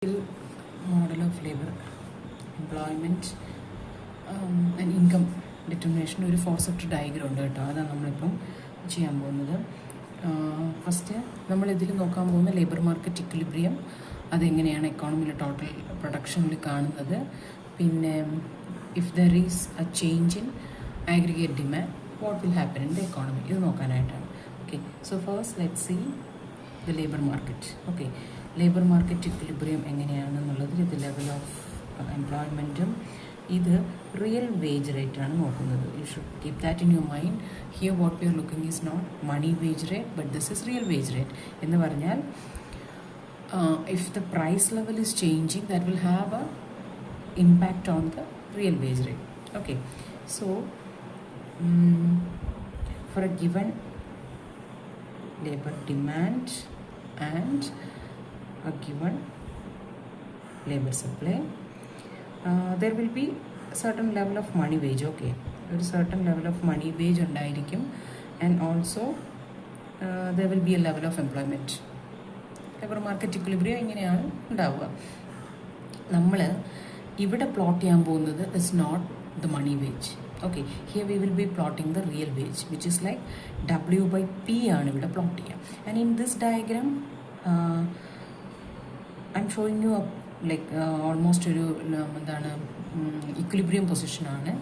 Model of labor, employment and income determination ഒരു 4-sector diagram ഉണ്ട് കേട്ടോ. അതാണ് നമ്മളിപ്പം ചെയ്യാൻ പോകുന്നത്. ഫസ്റ്റ് നമ്മളിതിൽ നോക്കാൻ പോകുന്ന ലേബർ മാർക്കറ്റ് ഇക്വിലിബ്രിയം, അതെങ്ങനെയാണ് എക്കോണമിയിലെ ടോട്ടൽ പ്രൊഡക്ഷനിൽ കാണുന്നത്. പിന്നെ if there is a change in aggregate demand, what will happen in the economy, ഇത് നോക്കാനായിട്ടാണ്. Okay, so first let's see the labour market. Okay, labour market equilibrium എങ്ങനെയാണെന്നുള്ളത് ഇത് ലെവൽ ഓഫ് എംപ്ലോയ്മെൻറ്റും ഇത് real wage റേറ്റാണ് നോക്കുന്നത്. You should keep that in your mind. Here what we are looking is not money wage rate but this is real wage rate. എന്ന് പറഞ്ഞാൽ if the price level is changing that will have an impact on the real wage rate. Okay, so for a given labor demand and a given labor supply, there will be a certain level of money wage. Okay, a certain level of money wage ഉണ്ടായിരിക്കും, and also there will be a level of employment. Labour market equilibrium ഇങ്ങനെയാണ് ഉണ്ടാവുക. നമ്മൾ ഇവിടെ plot ചെയ്യാൻ പോകുന്നത് is not the money wage. Okay, here we will be plotting the real wage, which is like W by P ആണ് ഇവിടെ plot ചെയ്യുക. And in this diagram I'm showing you almost ഒരു എന്താണ് ഇക്വിലിബ്രിയം പൊസിഷനാണ്.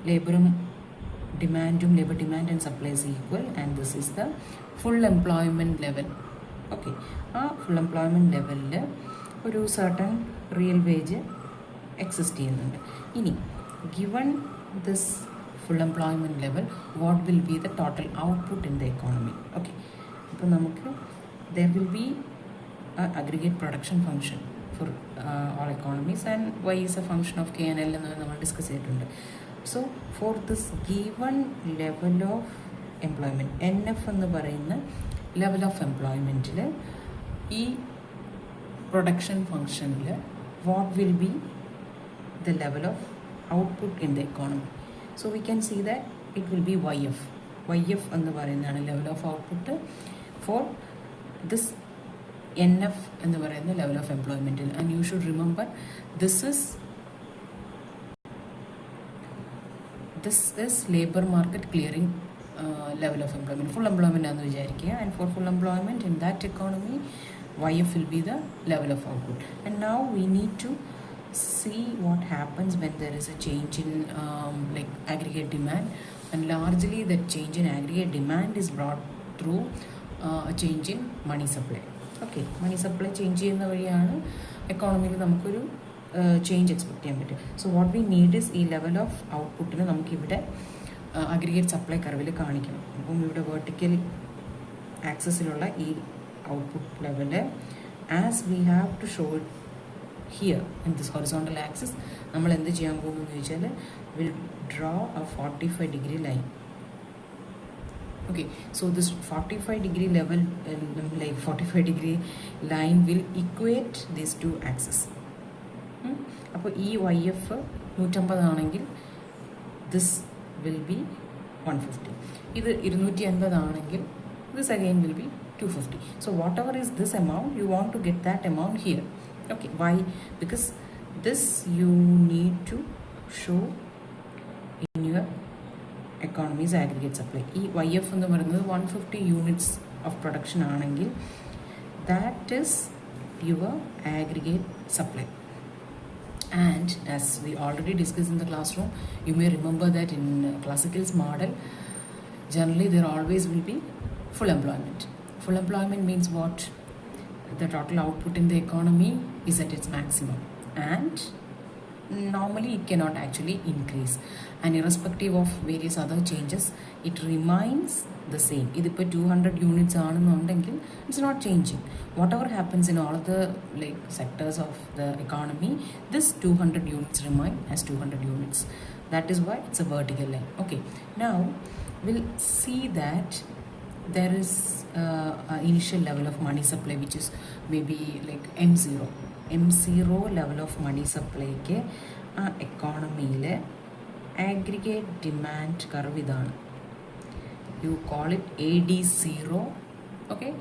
ലേബറും ഡിമാൻഡും labour demand and supplies equal, and this is the full employment level. Okay, ആ full employment ലെവലിൽ ഒരു സർട്ടൺ റിയൽ വേജ് എക്സിസ്റ്റ് ചെയ്യുന്നുണ്ട്. ഇനി given this full employment level, what will be the total output in the economy? Okay, അപ്പോൾ നമുക്ക് there will be a aggregate production function for all economies, and y is a function of k and l എന്ന് നമ്മൾ discuss ചെയ്തിട്ടുണ്ട്. So for this given level of employment, NF എന്ന് പറയുന്ന level of എംപ്ലോയ്മെൻറ്റിൽ ഈ production ഫങ്ഷനിൽ what will be the level of output in the economy? So we can see that it will be YF. YF എന്ന് പറയുന്നതാണ് level of output for this NF എന്ന് പറയുന്ന level of എംപ്ലോയ്മെൻറ്റിൽ. And you should remember this is labour market clearing level of employment. Full employment ആണെന്ന് വിചാരിക്കുക. And for full employment in that economy YF will be the level of output. And now we need to see what happens when there is a change in aggregate demand, and largely that change in aggregate demand is brought through a change in money supply. Okay, money supply change ചെയ്യുന്ന വഴിയാണ് എക്കോണമിയിൽ നമുക്കൊരു change expect ചെയ്യാൻ പറ്റും. So what we need is ഈ level of ഔട്ട്പുട്ടിന് നമുക്കിവിടെ aggregate supply കർവിൽ കാണിക്കണം. അപ്പം ഇവിടെ വെർട്ടിക്കൽ ആക്സസിലുള്ള ഈ output level as we have to show it here in this horizontal axis, നമ്മൾ എന്ത് ചെയ്യാൻ പോകുന്നു ചോദിച്ചാൽ will draw A 45-degree line. Okay, so this 45-degree level 45-degree line will equate these two axes. അപ്പോൾ ഈ YF 150 ആണെങ്കിൽ this will be 150. ഇത് 280 ആണെങ്കിൽ this again will be 250. So whatever is this amount, you want to get that amount here. Okay, why? Because this you need to show in your economy's aggregate supply. ഈ YF എന്ന് പറയുന്നത് 150 units of production ആണെങ്കിൽ that is your aggregate supply. And as we already discussed in the classroom, you may remember that in Classical's model, generally there always will be full employment. Full employment means what? The total output in the economy is at its maximum, and normally it cannot actually increase, and irrespective of various other changes it remains the same. Idipo 200 units aanundengil it's not changing. Whatever happens in all the sectors of the economy, this 200 units remain as 200 units. That is why it's a vertical line. Okay, now we'll see that there is an initial level of money supply which is maybe M0 level of money supply ke economy le aggregate demand curve idana. You call it AD0. Okay,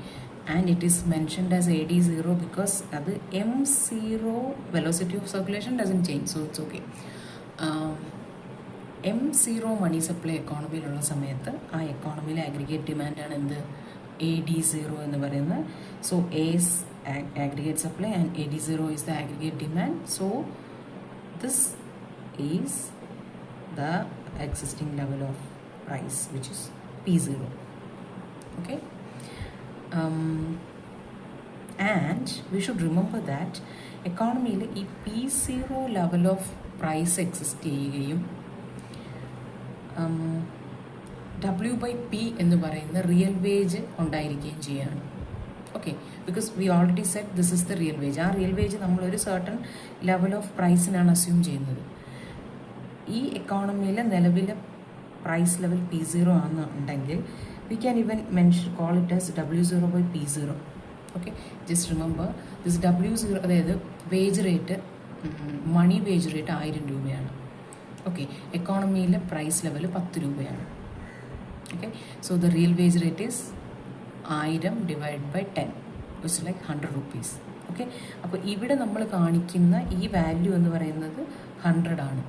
and it is mentioned as AD0 because അത് M0 velocity of circulation doesn't change, so it's okay. M0 money supply എക്കോണമിയിലുള്ള സമയത്ത് ആ എക്കോണമിയിലെ aggregate ഡിമാൻഡാണ് എന്ത് AD0 എന്ന് പറയുന്നത്. So A is aggregate supply and AD0 is the aggregate demand. So this is the existing level of price, which is P0. Okay. And we should remember that എക്കോണമിയിൽ ഈ P0 level of price exist ചെയ്യുകയും W/P എന്ന് പറയുന്ന real wage ഉണ്ടായിരിക്കുകയും ചെയ്യുകയാണ്. Okay, because we already set this is the real wage. ആ real wage നമ്മളൊരു certain level of പ്രൈസിനാണ് assume ചെയ്യുന്നത്. ഈ എക്കോണമിയിലെ നിലവിലെ പ്രൈസ് ലെവൽ P0 ആണെന്നുണ്ടെങ്കിൽ we can even call it as W0/P0. Okay, just remember this W0, അതായത് wage rate, money wage rate 1000 രൂപയാണ്. Okay, എക്കോണമിയിലെ price level 10 രൂപയാണ്. Okay, so the real wage rate is 1000 divide by 10, which like 100 rupees. Okay, അപ്പോൾ ഇവിടെ നമ്മൾ കാണിക്കുന്ന ഈ value എന്ന് പറയുന്നത് 100 ആണ്.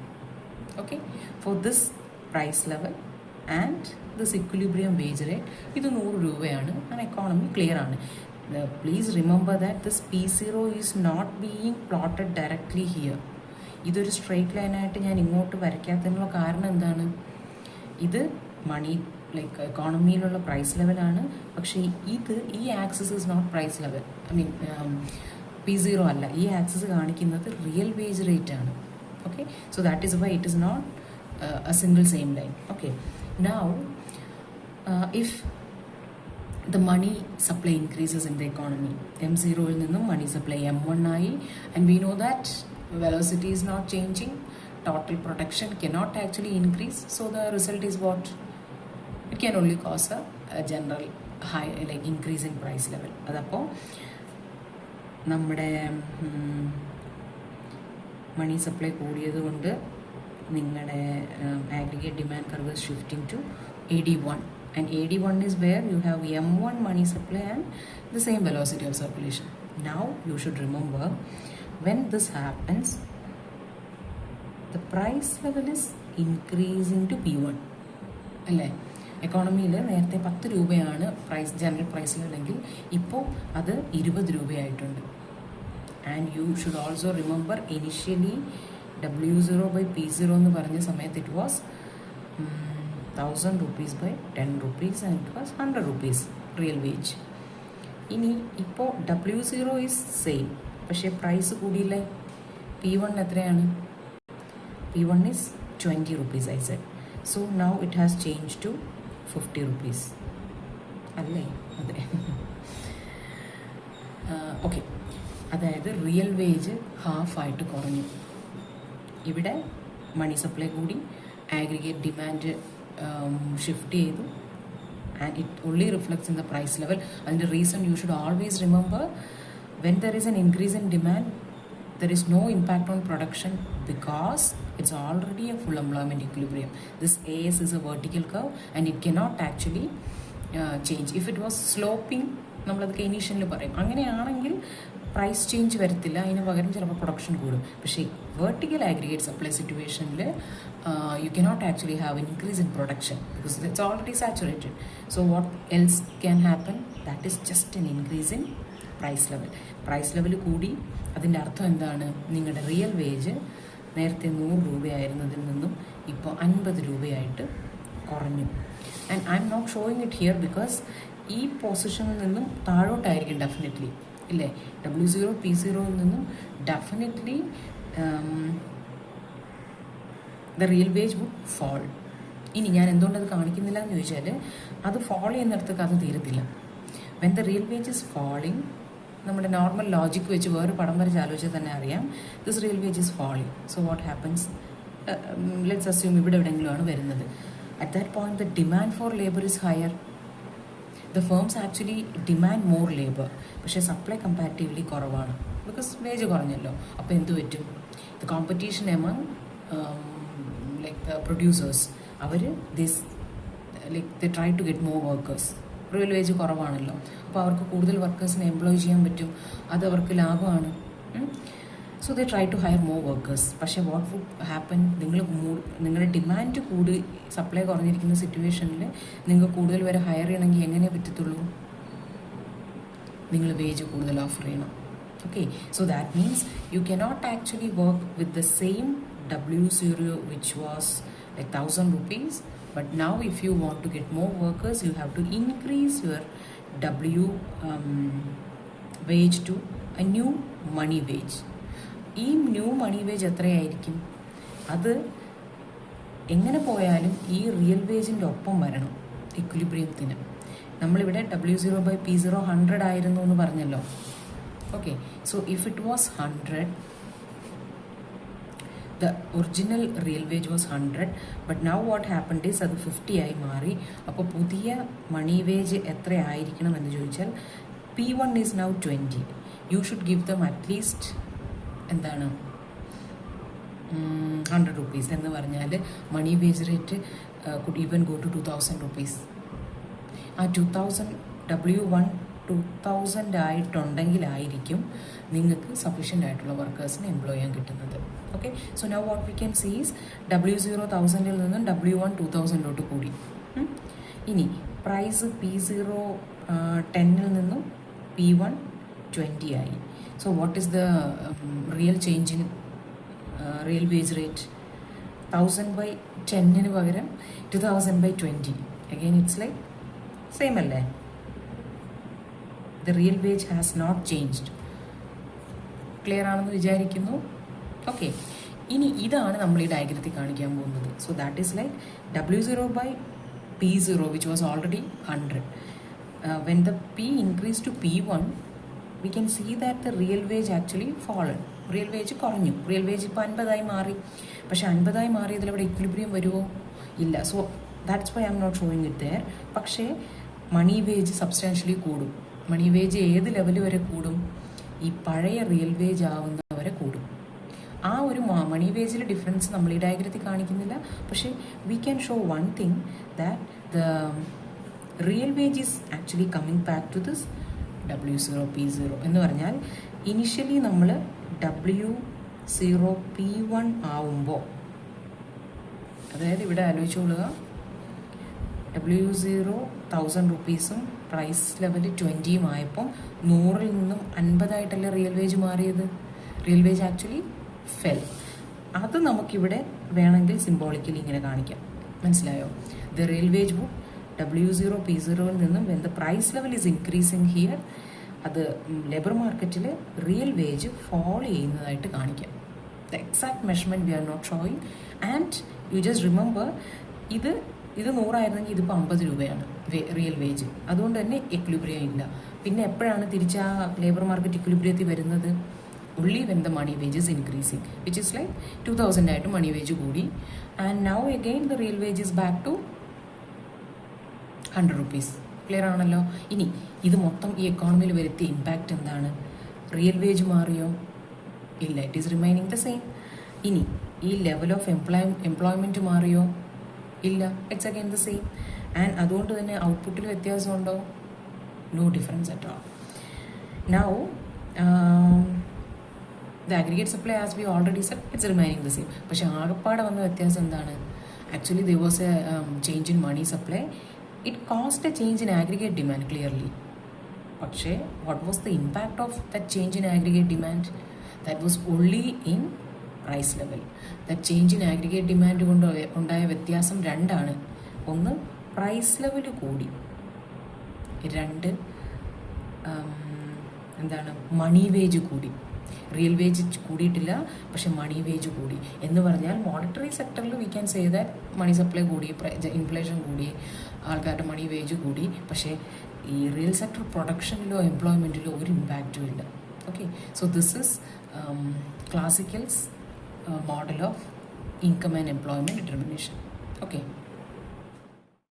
Okay, for this price level and this equilibrium wage rate ഇത് 100 രൂപയാണ്. ആൻഡ് എക്കോണമി ക്ലിയർ ആണ്. Please remember that this P0 is not being plotted directly here. ഇതൊരു സ്ട്രെയിറ്റ് ലൈനായിട്ട് ഞാൻ ഇങ്ങോട്ട് വരയ്ക്കാത്തതിനുള്ള കാരണം എന്താണ്? ഇത് മണി ലൈക്ക് എക്കോണമിയിലുള്ള പ്രൈസ് ലെവലാണ്, പക്ഷേ ഈ axis is not price level, I mean P0 അല്ല. ഈ ആക്സിസ് കാണിക്കുന്നത് റിയൽ വേജ് റേറ്റ് ആണ്. Okay, so that is why it is not a single same line. Okay, now if the money supply increases in the economy, M0 il ninnum money supply M1 ആയി, and we know that velocity is not changing, total production cannot actually increase, so the result is what? It can only cause a general high like increase in price level. അതപ്പോൾ നമ്മുടെ money supply കൂടിയത് കൊണ്ട് നിങ്ങളുടെ aggregate demand curve is shifting to AD1, and AD1 is where you have M1 money supply and the same velocity of circulation. Now you should remember, when this happens, the price level is increasing to P1 അല്ലേ? എക്കോണമിയിൽ നേരത്തെ 10 രൂപയാണ് price, general price ലെവലെങ്കിൽ ഇപ്പോൾ അത് 20 രൂപയായിട്ടുണ്ട്. And you should also remember initially W0/P0 എന്ന് പറഞ്ഞ സമയത്ത് it was 1000 rupees/10 rupees and it was 100 rupees real wage. ഇനി ഇപ്പോൾ W0 ഈസ് സെയിം, പക്ഷേ പ്രൈസ് കൂടിയില്ലേ? P1 എത്രയാണ്? P1 is 20 rupees I said. So now it has changed to 50 rupees അല്ലേ? അതെ. ഓക്കെ, അതായത് റിയൽ വേജ് ഹാഫായിട്ട് കുറഞ്ഞു. ഇവിടെ മണി സപ്ലൈ കൂടി, ആഗ്രിഗേറ്റ് ഡിമാൻഡ് ഷിഫ്റ്റ് ചെയ്തു, and it only reflects in the price level. അതിൻ്റെ reason you should always remember, when there is an increase in demand there is no impact on production because it's already a full employment equilibrium. This AS is a vertical curve and it cannot actually change. If it was sloping, നമ്മളതൊക്കെ ഇനീഷ്യലിൽ പറയും, അങ്ങനെയാണെങ്കിൽ price change വരത്തില്ല, അതിന് പകരം ചിലപ്പോൾ production കൂടും. പക്ഷേ vertical aggregate supply സിറ്റുവേഷനിൽ you cannot actually have increase in production because it's already saturated. So what else can happen? That is just an increase in price level. Price level കൂടി, അതിൻ്റെ അർത്ഥം എന്താണ്? നിങ്ങളുടെ റിയൽ വേജ് നേരത്തെ 100 രൂപയായിരുന്നതിൽ നിന്നും ഇപ്പോൾ 50 രൂപയായിട്ട് കുറഞ്ഞു. And I'm not showing it here because ഈ പൊസിഷനിൽ നിന്നും താഴോട്ടായിരിക്കും ഡെഫിനറ്റ്ലി, ഇല്ലേ? W0/P0 നിന്നും definitely the real wage would fall. ഇനി ഞാൻ എന്തുകൊണ്ടത് കാണിക്കുന്നില്ല എന്ന് ചോദിച്ചാൽ, അത് ഫോൾ ചെയ്യുന്നിടത്തേക്ക് അത് തീരത്തില്ല. When the real wage is falling, നമ്മുടെ നോർമൽ ലോജിക്ക് വെച്ച് വേറെ പടം വരച്ച് ആലോചിച്ചാൽ തന്നെ അറിയാം, this real wage is falling. So what happens? Let's assume ഇവിടെ എവിടെയെങ്കിലുമാണ് വരുന്നത്. At that point the demand for labour is higher. The firms actually demand more labour, പക്ഷേ സപ്ലൈ കമ്പാരിറ്റീവ്ലി കുറവാണ് ബിക്കോസ് വേജ് കുറഞ്ഞല്ലോ. അപ്പോൾ എന്ത് പറ്റും? The competition among like the producers, അവർ this like the try to get more workers. Real wage കുറവാണല്ലോ. അപ്പോൾ അവർക്ക് കൂടുതൽ വർക്കേഴ്സിനെ എംപ്ലോയ് ചെയ്യാൻ പറ്റും, അത് അവർക്ക് ലാഭമാണ്. So they try to hire more workers. പക്ഷേ വാട്ട് വുഡ് ഹാപ്പൻ, നിങ്ങളുടെ ഡിമാൻഡ് കൂടി സപ്ലൈ കുറഞ്ഞിരിക്കുന്ന സിറ്റുവേഷനിൽ നിങ്ങൾ കൂടുതൽ വരെ ഹയർ ചെയ്യണമെങ്കിൽ എങ്ങനെ പറ്റത്തുള്ളൂ? നിങ്ങൾ വേജ് കൂടുതൽ ഓഫർ ചെയ്യണം. Okay, so that means you cannot actually work with the same W0 which was like 1,000 rupees, but now if you want to get more workers you have to increase your wage to a new money wage. ഈ new മണി wage എത്രയായിരിക്കും? അത് എങ്ങനെ പോയാലും ഈ real വേജിൻ്റെ ഒപ്പം വരണം ഇക്വിലിബ്രിയത്തിന്. നമ്മളിവിടെ W0/P0 100 ആയിരുന്നു എന്ന് പറഞ്ഞല്ലോ. Okay, so if it was 100, the original real wage was 100, but now what happened is അത് 50 ആയി മാറി. അപ്പോൾ പുതിയ മണി വേജ് എത്ര ആയിരിക്കണം എന്ന് ചോദിച്ചാൽ P1 is now 20. You should give them at least എന്താണ് 100 rupees എന്ന് പറഞ്ഞാൽ money wage rate could even go to 2,000 rupees. ആ 2,000 W1 2,000 ആയിട്ടുണ്ടെങ്കിലായിരിക്കും നിങ്ങൾക്ക് സഫീഷ്യൻ്റ് ആയിട്ടുള്ള വർക്കേഴ്സിനെ എംപ്ലോയ് ചെയ്യാൻ കിട്ടുന്നത്. Okay, so now what we can see is W0 1000 നിന്നും W1 2000 കൂടി. ഇനി പ്രൈസ് P0 10 നിന്നും P1 20 ആയി. So what is the real change in real wage rate? 1000/10 പകരം 2000/20. അഗെയിൻ ഇറ്റ്സ് ലൈക്ക് സെയിം അല്ലേ? The real wage has not changed. Clear ആണെന്ന് വിചാരിക്കുന്നു. Okay, ഇനി ഇതാണ് നമ്മൾ ഈ ഡയഗ്രത്തിൽ കാണിക്കാൻ പോകുന്നത്. So that is like W0/P0 which was already 100. When the P increased to P1, we can see that the real wage actually fallen. Real wage കുറഞ്ഞു. Real wage ഇപ്പോൾ 50 മാറി. പക്ഷേ 50 മാറിയതിൽ ഇവിടെ ഇക്വിലിബ്രിയം വരുമോ? ഇല്ല. So that's why I'm not showing it there. പക്ഷേ money wage substantially കൂടും. മണി wage ഏത് ലെവൽ വരെ കൂടും? ഈ പഴയ റിയൽ വേജ് ആവുന്നവരെ കൂടും. ആ ഒരു മണി വേജിൽ ഡിഫറൻസ് നമ്മൾ ഈ ഡയഗ്രത്തിൽ കാണിക്കുന്നില്ല. പക്ഷേ we can show one thing that the real wage is actually coming back to this W0/P0 എന്ന് പറഞ്ഞാൽ ഇനിഷ്യലി നമ്മൾ W0/P1 ആവുമ്പോൾ, അതായത് ഇവിടെ ആലോചിച്ചോളുക, W0 1000 rupeesഉം പ്രൈസ് ലെവൽ 20 ആയപ്പം 100 നിന്നും 50 റിയൽ വേജ് മാറിയത്. Real wage actually fell. അത് നമുക്കിവിടെ വേണമെങ്കിൽ സിംബോളിക്കലി ഇങ്ങനെ കാണിക്കാം. മനസ്സിലായോ? The real wage would W0/P0 നിന്നും when the price level is increasing here, അത് ലേബർ മാർക്കറ്റിൽ റിയൽ വേജ് ഫോൾ ചെയ്യുന്നതായിട്ട് കാണിക്കാം. The exact measurement we are not showing. And you just remember, ഇത് 100 ആയിരുന്നെങ്കിൽ ഇതിപ്പോൾ 50 രൂപയാണ് റിയൽ വേജ്. അതുകൊണ്ട് തന്നെ എക്വിലിബ്രിയം ഇല്ല. പിന്നെ എപ്പോഴാണ് തിരിച്ച് ആ ലേബർ മാർക്കറ്റ് ഇക്വിലിബ്രിയത്തിൽ വരുന്നത്? only when the money wage is increasing, which is like 2,000 ആയിട്ട് മണി വേജ് കൂടി. And now again the real wage is back to 100 rupees. Clear ആണല്ലോ? ഇനി ഇത് മൊത്തം ഈ എക്കോണമിയിൽ വരുത്തിയ ഇമ്പാക്റ്റ് എന്താണ്? റിയൽ വേജ് മാറിയോ? ഇല്ല, it is remaining the same. ഇനി ഈ ലെവൽ ഓഫ് എംപ്ലോയ്മെൻറ്റ് മാറിയോ? ഇല്ല, it's again the same. And അതുകൊണ്ട് തന്നെ ഔട്ട്പുട്ടിൽ വ്യത്യാസമുണ്ടോ? No difference at all. Now the aggregate supply as we already said it's remaining the same. പക്ഷേ ആകപ്പാടെ വന്ന വ്യത്യാസം എന്താണ്? Actually there was a change in money supply. It caused a change in aggregate demand clearly. പക്ഷേ what was the impact of that change in aggregate demand? That was only in price level. That change in aggregate demand കൊണ്ട് ഉണ്ടായ വ്യത്യാസം രണ്ടാണ്. ഒന്ന്, price level കൂടി. രണ്ട്, എന്താണ്, money wage കൂടി. റിയൽ വേജ് കൂടിയിട്ടില്ല, പക്ഷെ മണി വേജ് കൂടി. എന്ന് പറഞ്ഞാൽ മോണിറ്ററി സെക്ടറിൽ we can say that money supply കൂടി, ഇൻഫ്ലേഷൻ കൂടി, ആൾക്കാരുടെ മണി വേജ് കൂടി. പക്ഷേ ഈ റിയൽ സെക്ടർ പ്രൊഡക്ഷനിലോ എംപ്ലോയ്മെൻറ്റിലോ ഒരു ഇമ്പാക്റ്റും ഇല്ല. Okay, so this is classicals model of income and employment determination. Okay.